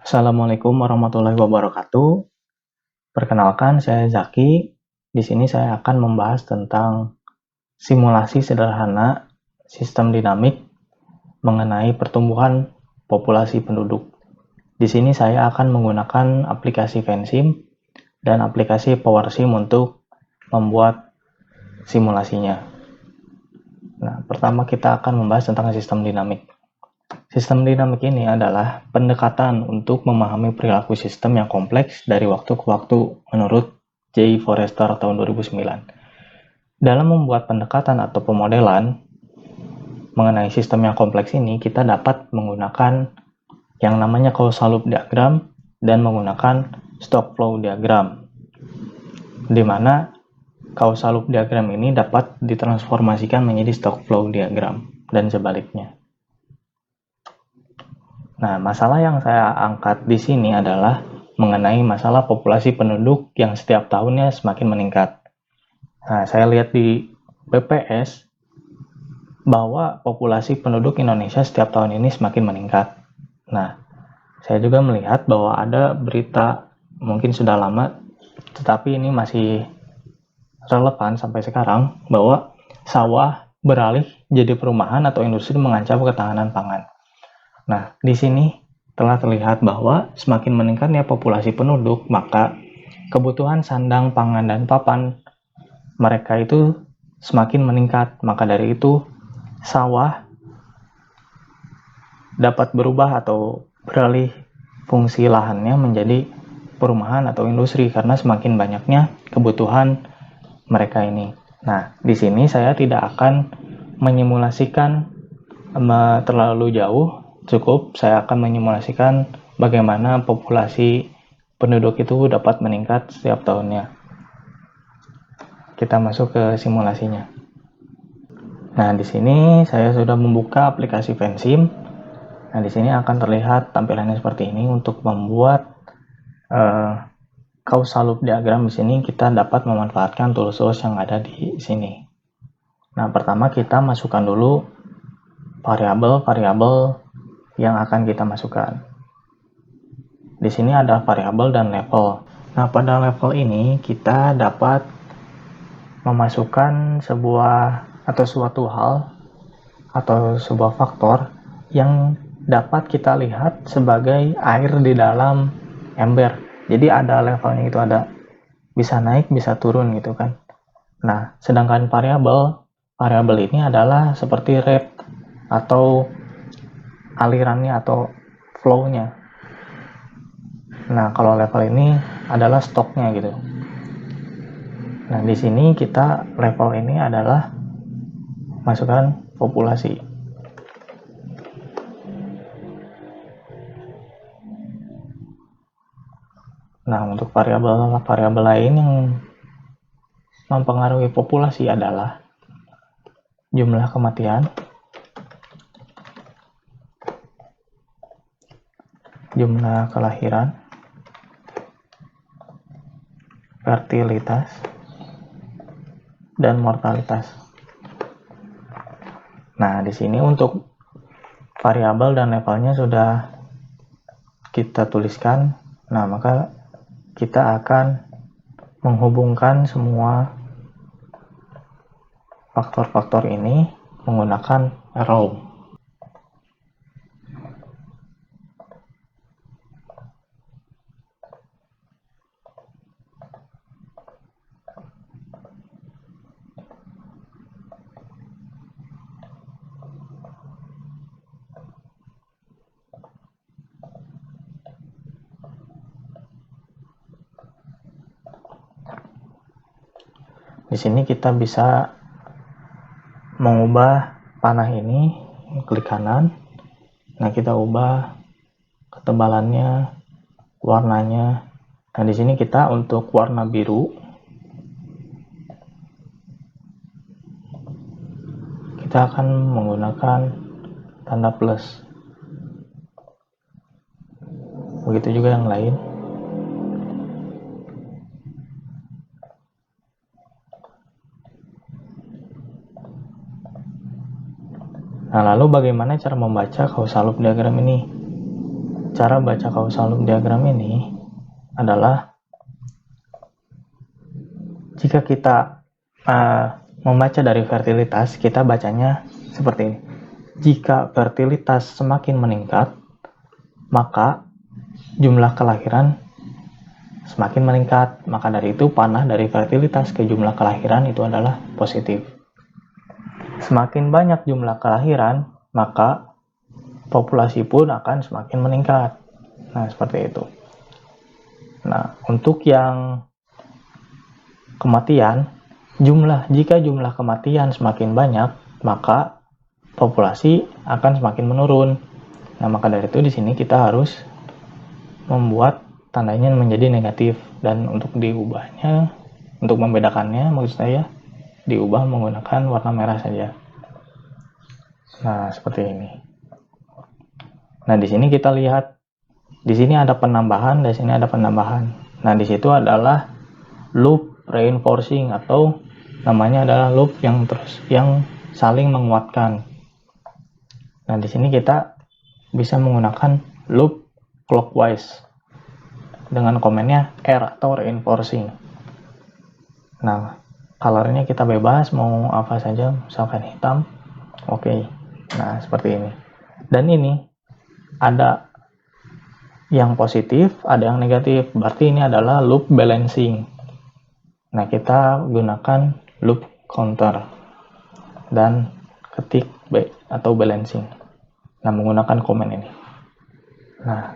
Assalamualaikum warahmatullahi wabarakatuh. Perkenalkan, saya Zaki. Di sini saya akan membahas tentang simulasi sederhana sistem dinamik mengenai pertumbuhan populasi penduduk. Di sini saya akan menggunakan aplikasi Vensim dan aplikasi PowerSim untuk membuat simulasinya. Nah, pertama kita akan membahas tentang sistem dinamik. Sistem dinamik ini adalah pendekatan untuk memahami perilaku sistem yang kompleks dari waktu ke waktu menurut J. Forrester tahun 2009. Dalam membuat pendekatan atau pemodelan mengenai sistem yang kompleks ini, kita dapat menggunakan yang namanya causal loop diagram dan menggunakan stock flow diagram, di mana causal loop diagram ini dapat ditransformasikan menjadi stock flow diagram dan sebaliknya. Nah, masalah yang saya angkat di sini adalah mengenai masalah populasi penduduk yang setiap tahunnya semakin meningkat. Nah, saya lihat di BPS bahwa populasi penduduk Indonesia setiap tahun ini semakin meningkat. Nah, saya juga melihat bahwa ada berita mungkin sudah lama, tetapi ini masih relevan sampai sekarang, bahwa sawah beralih jadi perumahan atau industri mengancam ketahanan pangan. Nah, di sini telah terlihat bahwa semakin meningkatnya populasi penduduk, maka kebutuhan sandang, pangan, dan papan mereka itu semakin meningkat. Maka dari itu, sawah dapat berubah atau beralih fungsi lahannya menjadi perumahan atau industri karena semakin banyaknya kebutuhan mereka ini. Nah, di sini saya tidak akan menyimulasikan terlalu jauh. Cukup saya akan menyimulasikan bagaimana populasi penduduk itu dapat meningkat setiap tahunnya. Kita masuk ke simulasinya. Nah, di sini saya sudah membuka aplikasi Vensim. Nah, di sini akan terlihat tampilannya seperti ini. Untuk membuat causal loop diagram di sini kita dapat memanfaatkan tools yang ada di sini. Nah, pertama kita masukkan dulu variabel-variabel yang akan kita masukkan. Di sini ada variabel dan level. Nah, pada level ini kita dapat memasukkan sebuah atau suatu hal atau sebuah faktor yang dapat kita lihat sebagai air di dalam ember. Jadi ada levelnya, itu ada bisa naik, bisa turun gitu kan. Nah, sedangkan variabel ini adalah seperti rate atau alirannya atau flow-nya. Nah, kalau level ini adalah stoknya gitu. Nah, di sini kita level ini adalah masukkan populasi. Nah, untuk variabel lain yang mempengaruhi populasi adalah jumlah kematian, jumlah kelahiran, fertilitas, dan mortalitas. Nah, di sini untuk variabel dan levelnya sudah kita tuliskan. Nah, maka kita akan menghubungkan semua faktor-faktor ini menggunakan arrow. Di sini kita bisa mengubah panah ini, klik kanan. Nah, kita ubah ketebalannya, warnanya. Nah, di sini kita untuk warna biru kita akan menggunakan tanda plus. Begitu juga yang lain. Nah, lalu bagaimana cara membaca causal loop diagram ini? cara baca causal loop diagram ini adalah jika kita membaca dari fertilitas, kita bacanya seperti ini. Jika fertilitas semakin meningkat, maka jumlah kelahiran semakin meningkat. Maka dari itu panah dari fertilitas ke jumlah kelahiran itu adalah positif. Semakin banyak jumlah kelahiran, maka populasi pun akan semakin meningkat. Nah, seperti itu. Nah, untuk yang kematian, jika jumlah kematian semakin banyak, maka populasi akan semakin menurun. Nah, maka dari itu di sini kita harus membuat tandanya menjadi negatif, dan untuk diubahnya, untuk membedakannya maksud saya, diubah menggunakan warna merah saja. Nah, seperti ini. Nah, di sini kita lihat, di sini ada penambahan, di sini ada penambahan. Nah, di situ adalah loop reinforcing, atau namanya adalah loop yang saling menguatkan. Nah, di sini kita bisa menggunakan loop clockwise dengan komennya R atau reinforcing. Nah, colornya kita bebas mau apa saja, misalkan hitam. Oke. Nah, seperti ini. Dan ini ada yang positif, ada yang negatif. Berarti ini adalah loop balancing. Nah, kita gunakan loop counter dan ketik B atau balancing. Nah, menggunakan komen ini. Nah,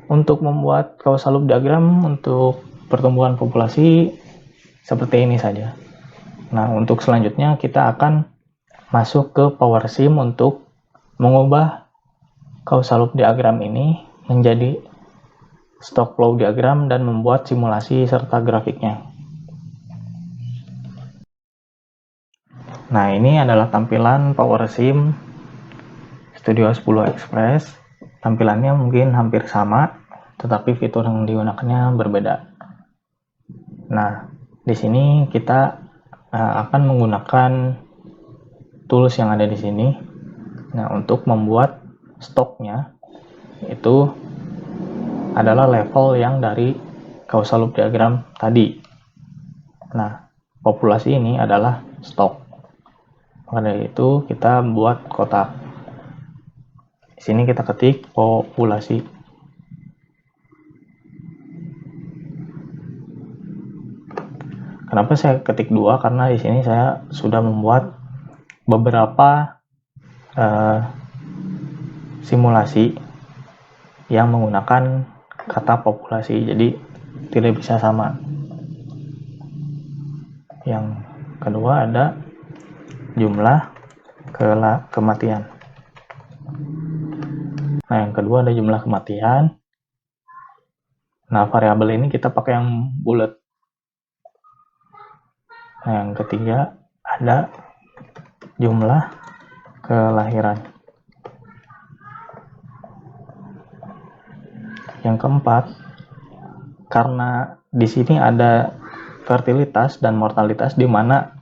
untuk membuat causal loop diagram untuk pertumbuhan populasi seperti ini saja. Nah, untuk selanjutnya kita akan masuk ke PowerSim untuk mengubah causal loop diagram ini menjadi stock flow diagram dan membuat simulasi serta grafiknya. Nah, ini adalah tampilan PowerSim Studio 10 Express. Tampilannya mungkin hampir sama, tetapi fitur yang digunakannya berbeda. Nah, di sini kita akan menggunakan tools yang ada di sini. Nah, untuk membuat stoknya itu adalah level yang dari causal loop diagram tadi. Nah, populasi ini adalah stok. Maka dari itu kita buat kotak. Di sini kita ketik populasi. Kenapa saya ketik 2? Karena di sini saya sudah membuat beberapa simulasi yang menggunakan kata populasi, jadi tidak bisa sama. Yang kedua ada jumlah kematian. Nah, yang kedua ada jumlah kematian. Nah, variabel ini kita pakai yang bulat. Nah, yang ketiga ada jumlah kelahiran. Yang keempat, karena di sini ada fertilitas dan mortalitas, di mana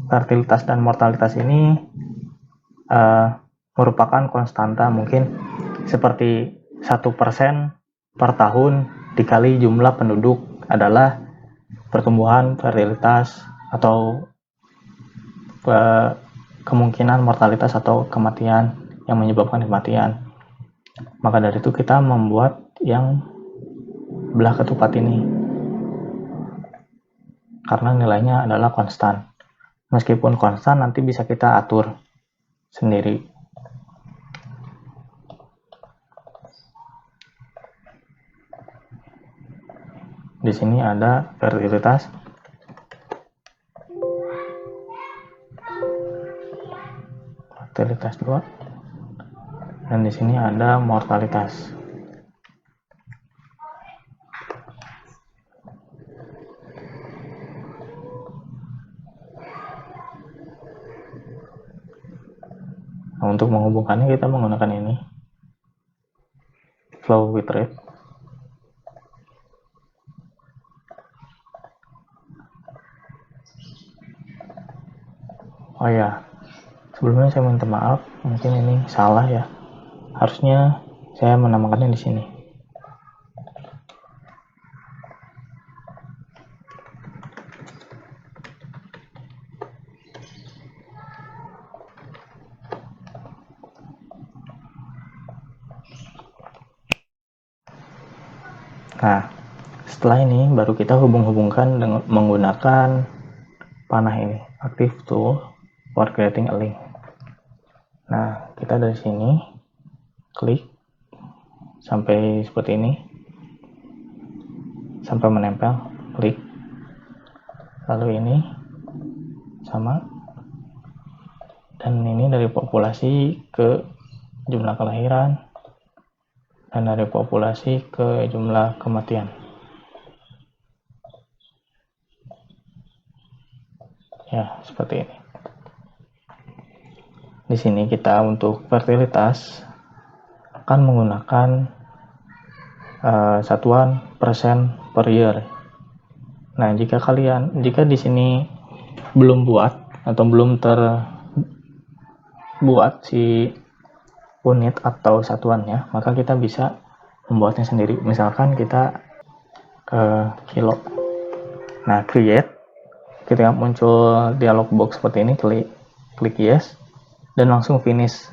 fertilitas dan mortalitas ini merupakan konstanta, mungkin seperti 1% per tahun dikali jumlah penduduk adalah pertumbuhan fertilitas atau kemungkinan mortalitas atau kematian yang menyebabkan kematian. Maka dari itu kita membuat yang belah ketupat ini karena nilainya adalah konstan. Meskipun konstan, nanti bisa kita atur sendiri. Di sini ada fertilitas, fertilitas 2, dan di sini ada mortalitas. Nah, untuk menghubungkannya kita menggunakan ini, flow with rate. Oh ya, sebelumnya saya minta maaf, mungkin ini salah ya. Harusnya Saya menamakannya di sini. Nah, setelah ini baru kita hubung-hubungkan dengan menggunakan panah ini, active tool for creating a link. Nah, kita dari sini klik sampai seperti ini, sampai menempel, klik. Lalu ini sama, dan ini dari populasi ke jumlah kelahiran, dan dari populasi ke jumlah kematian. Ya, seperti ini. Di sini kita untuk fertilitas akan menggunakan satuan persen per year. Nah, jika di sini belum buat atau belum terbuat si unit atau satuannya, maka kita bisa membuatnya sendiri. Misalkan kita ke kilo. Nah, create, ketika muncul dialog box seperti ini, klik yes, dan langsung finish.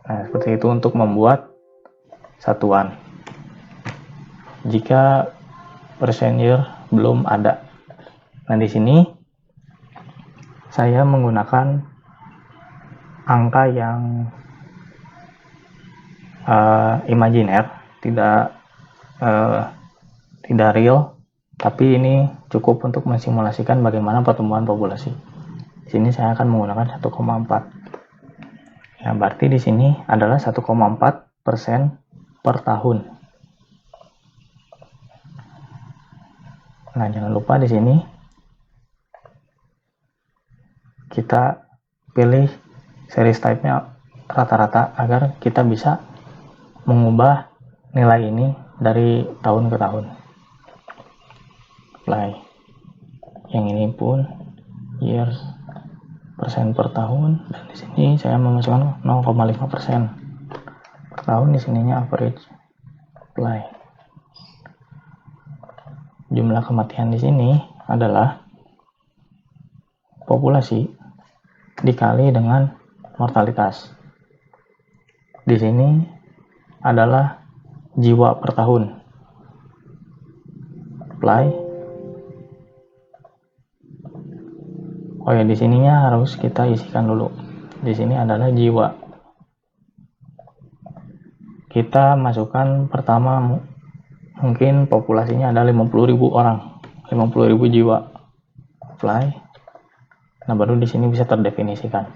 Nah, seperti itu untuk membuat satuan. Jika persen year belum ada. Nah, di sini saya menggunakan angka yang imajiner, tidak real, tapi ini cukup untuk mensimulasikan bagaimana pertumbuhan populasi. Di sini saya akan menggunakan 1,4. Ya, berarti di sini adalah 1,4% per tahun. Nah, jangan lupa di sini kita pilih series type-nya rata-rata agar kita bisa mengubah nilai ini dari tahun ke tahun. Apply. Yang ini pun years persen per tahun, dan di sini saya memasukkan 0,5% per tahun. Di sininya average. Apply. Jumlah kematian di sini adalah populasi dikali dengan mortalitas. Di sini adalah jiwa per tahun. Apply. Oh ya, di sininya harus kita isikan dulu. Di sini adalah jiwa. Kita masukkan pertama mungkin populasinya ada 50.000 orang, 50.000 jiwa. Apply. Nah, baru di sini bisa terdefinisikan.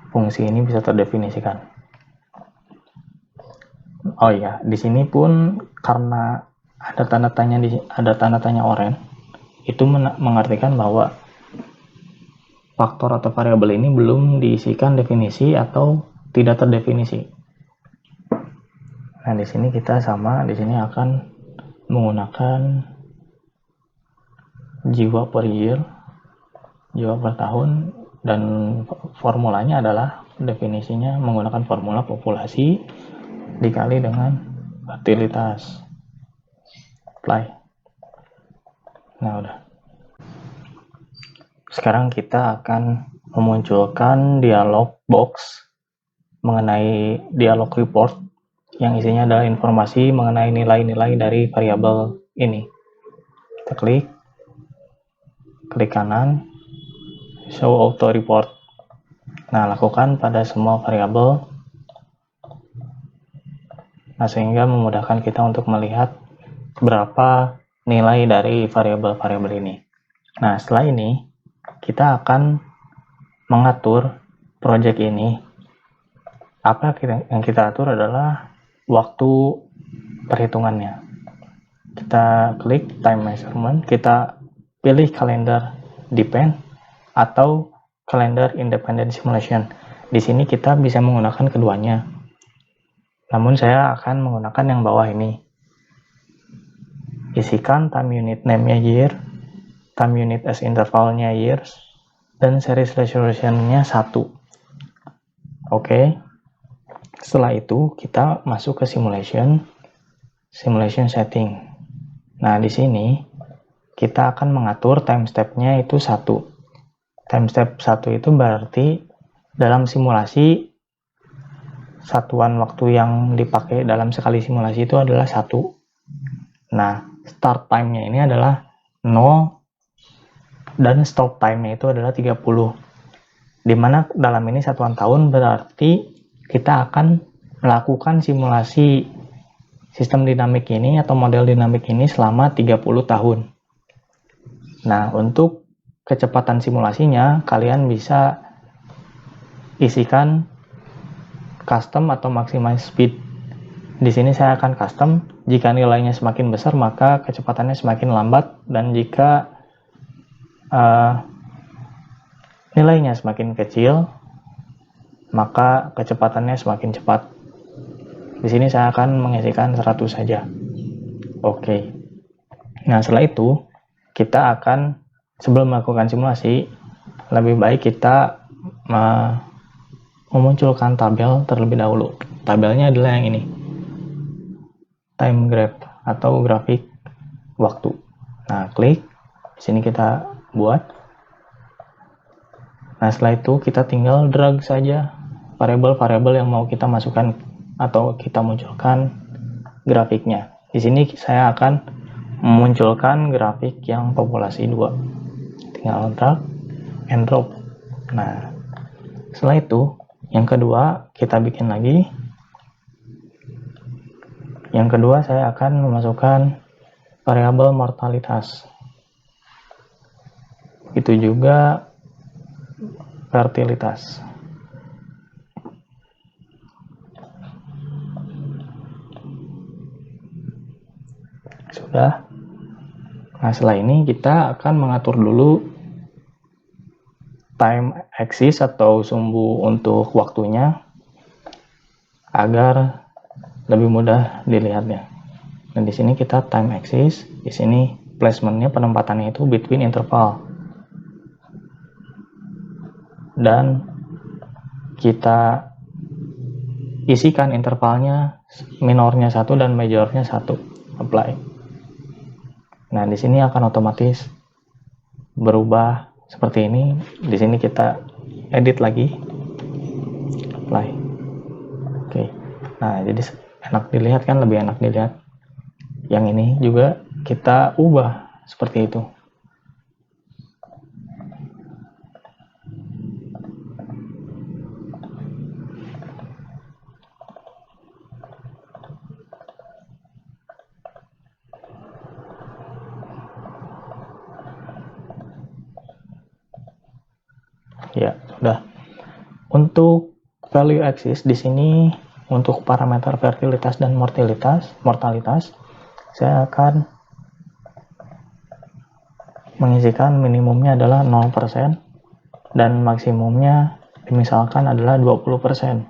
Fungsi ini bisa terdefinisikan. Oh iya, di sini pun karena ada tanda tanya oranye, itu mengartikan bahwa faktor atau variabel ini belum diisikan definisi atau tidak terdefinisi. Nah, di sini kita sama, di sini akan menggunakan jiwa per year, jiwa per tahun, dan formulanya adalah definisinya menggunakan formula populasi dikali dengan fertilitas. Apply. Nah, udah. Sekarang kita akan memunculkan dialog box mengenai dialog report yang isinya adalah informasi mengenai nilai-nilai dari variabel ini. Kita klik kanan, show auto report. Nah, lakukan pada semua variabel. Nah, sehingga memudahkan kita untuk melihat berapa nilai dari variabel-variabel ini. Nah, setelah ini kita akan mengatur project ini. Apa yang kita atur adalah waktu perhitungannya. Kita klik time measurement, kita pilih calendar depend atau calendar independent simulation. Di sini kita bisa menggunakan keduanya. Namun saya akan menggunakan yang bawah ini. Isikan time unit name-nya year, time unit as intervalnya years, dan series resolution-nya 1. Oke. Setelah itu kita masuk ke simulation setting. Nah, di sini kita akan mengatur time step-nya itu 1. Time step 1 itu berarti dalam simulasi satuan waktu yang dipakai dalam sekali simulasi itu adalah 1. Nah, start time-nya ini adalah 0 dan stop time-nya itu adalah 30. Dimana dalam ini satuan tahun berarti kita akan melakukan simulasi sistem dinamik ini atau model dinamik ini selama 30 tahun. Nah, untuk kecepatan simulasinya, kalian bisa isikan custom atau maximize speed. Di sini saya akan custom. Jika nilainya semakin besar, maka kecepatannya semakin lambat, dan jika nilainya semakin kecil, maka kecepatannya semakin cepat. Di sini saya akan mengisikan 100 saja. Oke. Nah, setelah itu kita akan, sebelum melakukan simulasi, lebih baik kita memunculkan tabel terlebih dahulu. Tabelnya adalah yang ini, time graph atau grafik waktu. Nah, klik di sini kita buat. Nah, setelah itu kita tinggal drag saja variabel-variabel yang mau kita masukkan atau kita munculkan grafiknya. Di sini saya akan memunculkan grafik yang populasi 2. Tinggal drag and drop. Nah, setelah itu yang kedua kita bikin lagi. Yang kedua saya akan memasukkan variabel mortalitas. Itu juga fertilitas. Sudah. Nah, setelah ini kita akan mengatur dulu time axis atau sumbu untuk waktunya agar lebih mudah dilihatnya. Dan di sini kita time axis, di sini placementnya, penempatannya itu between interval. Dan kita isikan intervalnya, minornya 1 dan majornya 1. Apply. Nah, di sini akan otomatis berubah seperti ini. Di sini kita edit lagi. Apply. Oke. Nah, jadi enak dilihat kan, lebih enak dilihat. Yang ini juga kita ubah seperti itu. Ya, sudah. Untuk value axis di sini untuk parameter fertilitas dan mortalitas, saya akan mengisikan minimumnya adalah 0% dan maksimumnya misalkan adalah 20%.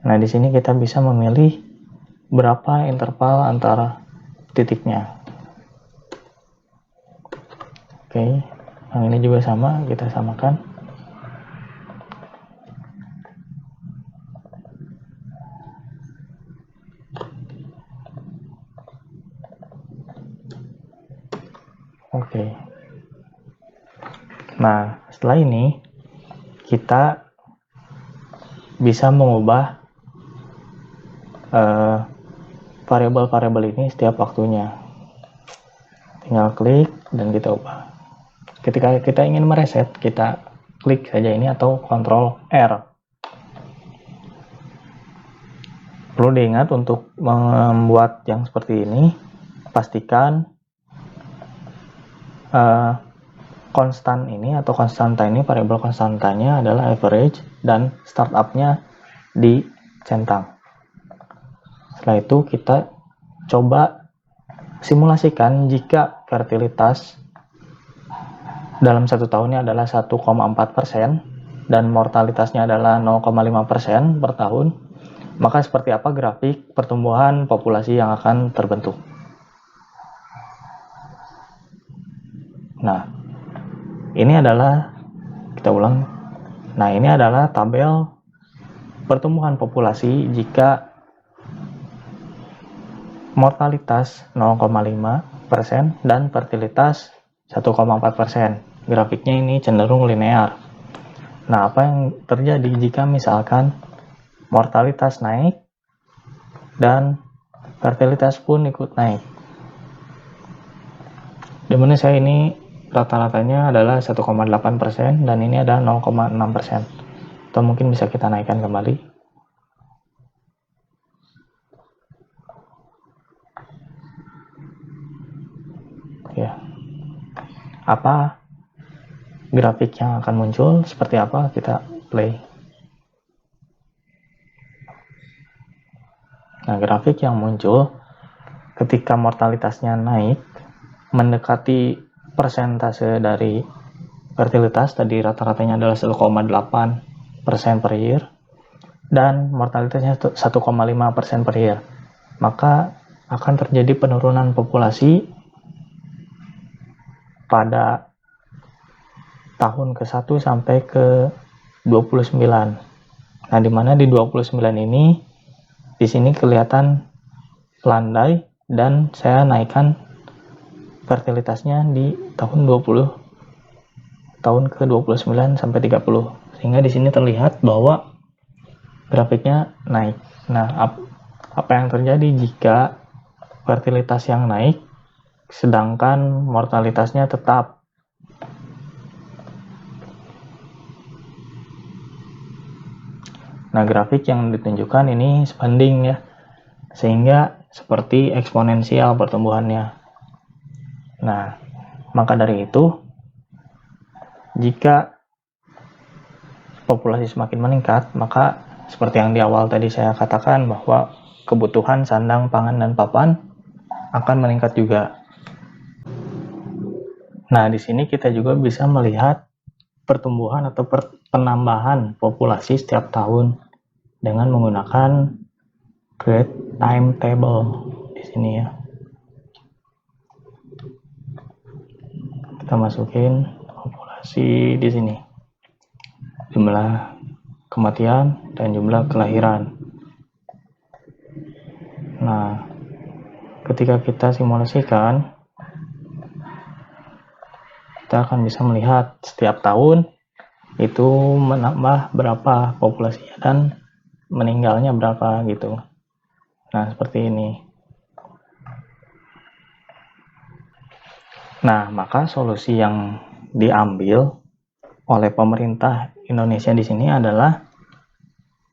Nah, di sini kita bisa memilih berapa interval antara titiknya. Oke, yang ini juga sama, kita samakan. Oke. Nah, setelah ini kita bisa mengubah variabel-variabel ini setiap waktunya. Tinggal klik dan kita ubah. Ketika kita ingin mereset, kita klik saja ini atau Ctrl R. Perlu diingat untuk membuat yang seperti ini, pastikan konstan ini atau konstanta ini, variabel konstantanya adalah average dan startupnya dicentang. Setelah itu kita coba simulasikan jika fertilitas dalam 1 tahunnya adalah 1,4% dan mortalitasnya adalah 0,5% per tahun, maka seperti apa grafik pertumbuhan populasi yang akan terbentuk. Nah, ini adalah, kita ulang, Nah, ini adalah tabel pertumbuhan populasi jika mortalitas 0,5% dan fertilitas 1,4%. Grafiknya ini cenderung linear. Nah, apa yang terjadi jika misalkan mortalitas naik dan fertilitas pun ikut naik? Dimana saya ini rata-ratanya adalah 1,8% dan ini adalah 0,6%. Atau mungkin bisa kita naikkan kembali. Ya. Apa grafik yang akan muncul? Seperti apa? Kita play. Nah, grafik yang muncul ketika mortalitasnya naik mendekati persentase dari fertilitas, tadi rata-ratanya adalah 1,8% per year dan mortalitasnya 1,5% per year, maka akan terjadi penurunan populasi pada tahun ke-1 sampai ke 29. Nah, dimana di 29 ini di sini kelihatan landai dan saya naikkan fertilitasnya di tahun ke-29 sampai 30. Sehingga di sini terlihat bahwa grafiknya naik. Nah, apa yang terjadi jika fertilitas yang naik sedangkan mortalitasnya tetap? Nah, grafik yang ditunjukkan ini sebanding ya, sehingga seperti eksponensial pertumbuhannya. Nah, maka dari itu, jika populasi semakin meningkat, maka seperti yang di awal tadi saya katakan bahwa kebutuhan sandang, pangan, dan papan akan meningkat juga. Nah, di sini kita juga bisa melihat pertumbuhan atau penambahan populasi setiap tahun dengan menggunakan grade timetable di sini ya. Kita masukin populasi di sini, jumlah kematian dan jumlah kelahiran. Nah, ketika kita simulasikan, kita akan bisa melihat setiap tahun itu menambah berapa populasinya dan meninggalnya berapa gitu. Nah, seperti ini. Nah, maka solusi yang diambil oleh pemerintah Indonesia di sini adalah,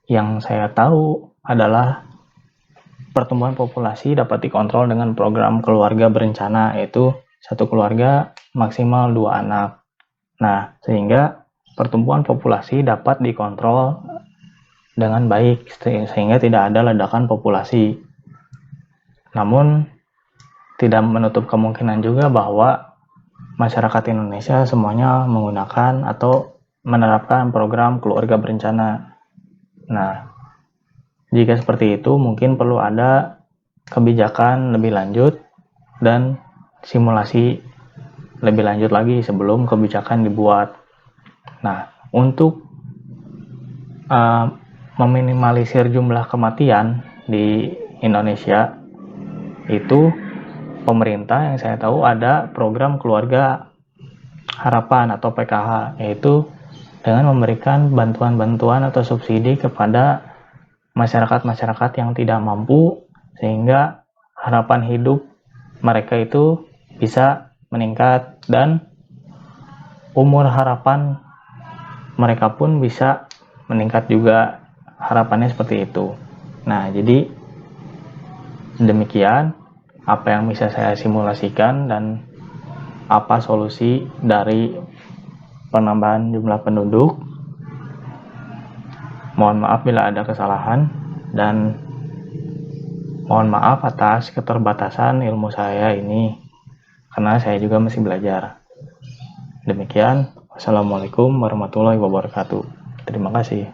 yang saya tahu adalah pertumbuhan populasi dapat dikontrol dengan program keluarga berencana, yaitu satu keluarga maksimal 2 anak. Nah, sehingga pertumbuhan populasi dapat dikontrol dengan baik sehingga tidak ada ledakan populasi. Namun tidak menutup kemungkinan juga bahwa masyarakat Indonesia semuanya menggunakan atau menerapkan program keluarga berencana. Nah, jika seperti itu mungkin perlu ada kebijakan lebih lanjut dan simulasi lebih lanjut lagi sebelum kebijakan dibuat. Nah, untuk meminimalisir jumlah kematian di Indonesia, itu pemerintah yang saya tahu ada program keluarga harapan atau PKH, yaitu dengan memberikan bantuan-bantuan atau subsidi kepada masyarakat-masyarakat yang tidak mampu, sehingga harapan hidup mereka itu bisa meningkat dan umur harapan mereka pun bisa meningkat juga, harapannya seperti itu. Nah, jadi demikian apa yang bisa saya simulasikan dan apa solusi dari penambahan jumlah penduduk. Mohon maaf bila ada kesalahan dan mohon maaf atas keterbatasan ilmu saya ini, karena saya juga masih belajar. Demikian, wassalamualaikum warahmatullahi wabarakatuh. Terima kasih.